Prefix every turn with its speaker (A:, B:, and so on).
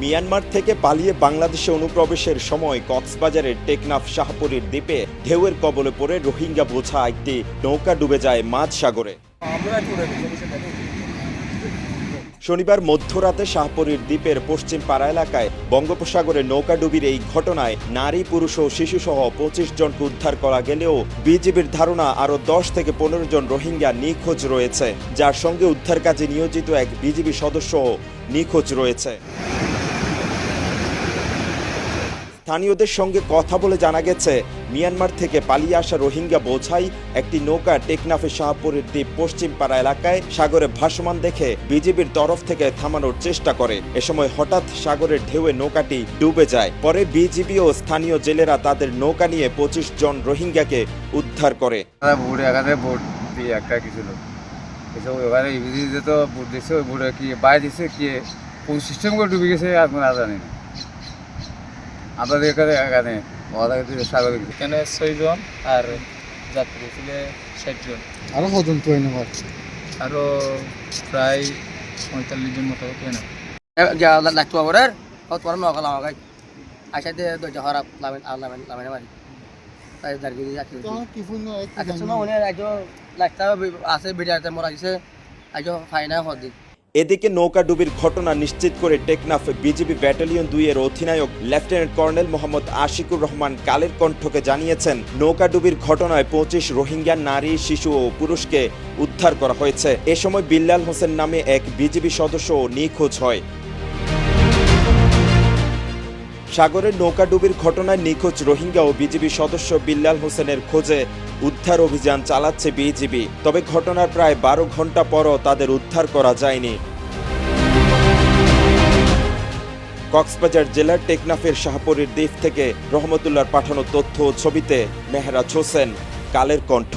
A: Myanmar থেকে পালিয়ে বাংলাদেশে অনুপ্রবেশের সময় কক্সবাজারের টেকনাফ শাহপুরীর দ্বীপে ঢেউয়ের কবলে পড়ে রোহিঙ্গা বোঝা একটি নৌকা ডুবে যায় মাঝ সাগরে। শনিবার মধ্যরাতে শাহপুরীর দ্বীপের পশ্চিম পাড়া এলাকায় বঙ্গোপসাগরে নৌকাডুবির এই ঘটনায় নারী, পুরুষ ও শিশুসহ ২৫ জনকে উদ্ধার করা গেলেও বিজিবির ধারণা আরও ১০ থেকে ১৫ জন রোহিঙ্গা নিখোঁজ রয়েছে, যার সঙ্গে উদ্ধার কাজে নিয়োজিত এক বিজিবি সদস্যও নিখোঁজ রয়েছে। স্থানীয়দের সঙ্গে কথা বলে জানা গেছে, মিয়ানমার থেকে পালিয়ে আসা রোহিঙ্গা বোঝাই একটি নৌকা টেকনাফে শাহপুরের দ্বীপ পশ্চিম পাড়া এলাকায় সাগরে ভাসমান দেখে বিজিবির তরফ থেকে থামানোর চেষ্টা করে। এ সময় হঠাৎ সাগরের ঢেউয়ে নৌকাটি ডুবে যায়। পরে বিজিবি ও স্থানীয় জেলেরা তাদের নৌকা নিয়ে ২৫ জন রোহিঙ্গাকে উদ্ধার করে।
B: আমাদের এখানে
C: এখানে ৬ জন আর যাত্রী ছিল ৬০ জন।
D: আরো কজন ট্রেনে
C: আরো প্রায় ৪৫ জন মতো ট্রেনে।
E: লাগতো আমাদের কত বড় নকল আমাকে আইসাতে দরজা খারাপ লামেন মারি তাই দাঁড়িয়ে যাচ্ছি
D: কি ফোন
E: আচ্ছা শোনো মনে আইজো লাগতা আছে ভিডিওতে মোরা গেছে আইজো ফাইনা হদি।
A: এদিকে নৌকাডুবির ঘটনা নিশ্চিত করে টেকনাফ বিজিবি ব্যাটালিয়ন ২ এর অধিনায়ক লেফটেন্যান্ট কর্নেল মোহাম্মদ আশিকুর রহমান কালের কণ্ঠকে জানিয়েছেন, নৌকাডুবির ঘটনায় ২৫ রোহিঙ্গা নারী, শিশু ও পুরুষকে উদ্ধার করা হয়েছে। এ সময় বিল্লাল হোসেন নামে এক বিজিবি সদস্যও নিখোঁজ হয়। সাগরের নৌকাডুবির ঘটনায় নিখোঁজ রোহিঙ্গা ও বিজিবি সদস্য বিল্লাল হোসেনের খোঁজে উদ্ধার অভিযান চালাচ্ছে বিজিবি। তবে ঘটনার প্রায় ১২ ঘন্টা পরও তাদের উদ্ধার করা যায়নি। কক্সবাজার জেলার টেকনাফের শাহপুরীর দ্বীপ থেকে রহমতুল্লাহর পাঠানো তথ্য ও ছবিতে মেহরাজ হোসেন, কালের কণ্ঠ।